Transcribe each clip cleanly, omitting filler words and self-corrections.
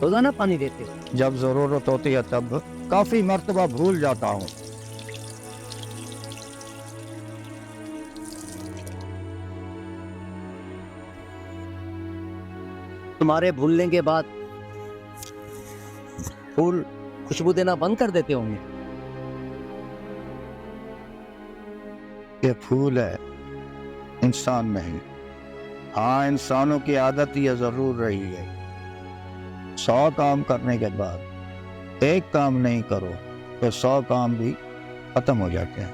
روزانہ پانی دیتے ہو؟ جب ضرورت ہوتی ہے تب کافی مرتبہ بھول جاتا ہوں۔ تمہارے بھولنے کے بعد پھول خوشبو دینا بند کر دیتے ہوں گے؟ یہ پھول ہے، انسان نہیں۔ ہاں، انسانوں کی عادت یہ ضرور رہی ہے، 100 کام کرنے کے بعد ایک کام نہیں کرو تو 100 کام بھی ختم ہو جاتے ہیں۔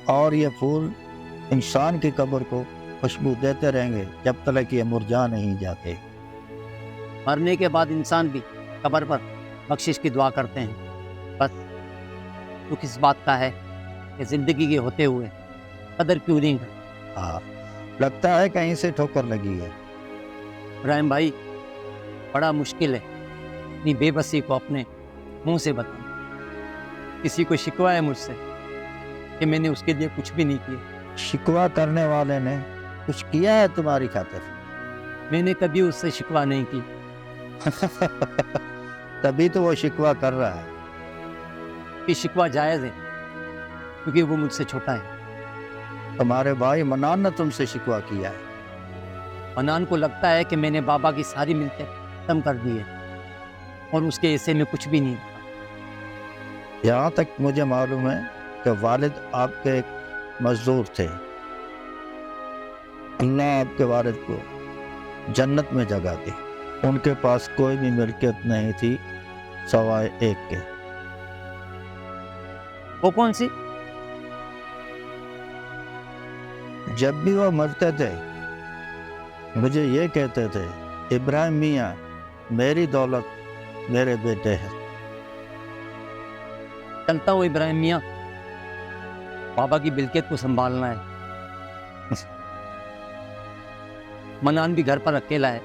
اور یہ پھول انسان کی قبر کو خوشبو دیتے رہیں گے جب تک یہ مرجھا نہیں جاتے۔ مرنے کے بعد انسان بھی قبر پر بخشش کی دعا کرتے ہیں، بس دکھ اس بات کا ہے کہ زندگی کے ہوتے ہوئے قدر کیوں نہیں کرتے۔ ہاں، لگتا ہے کہیں سے ٹھوکر لگی ہے۔ ابراہیم بھائی، بڑا مشکل ہے اپنی بے بسی کو اپنے منہ سے بتانا۔ کسی کو شکوہ ہے مجھ سے کہ میں نے اس کے لیے کچھ بھی نہیں کیا۔ شکوہ کرنے والے نے کچھ کیا ہے تمہاری خاطر؟ میں نے کبھی اس سے شکوہ نہیں کی۔ تبھی تو وہ شکوہ کر رہا ہے۔ کہ شکوہ جائز ہے کیونکہ وہ مجھ سے چھوٹا ہے۔ تمہارے بھائی منان نے تم سے شکوہ کیا ہے۔ منان کو لگتا ہے کہ میں نے بابا کی ساری ملتیں ختم کر دی ہے اور اس کے حصے میں کچھ بھی نہیں رکھا۔ یہاں تک مجھے معلوم ہے کہ والد آپ کے ایک مزدور تھے۔ اللہ آپ کے والد کو جنت میں جگہ دی۔ ان کے پاس کوئی بھی ملکیت نہیں تھی سوائے ایک کے۔ وہ کون سی؟ جب بھی وہ مرتے تھے مجھے یہ کہتے تھے، ابراہیم میاں، میری دولت میرے بیٹے ہیں۔ چلتا ہو ابراہیم میاں، بابا کی ملکیت کو سنبھالنا ہے۔ منان بھی گھر پر اکیلا ہے،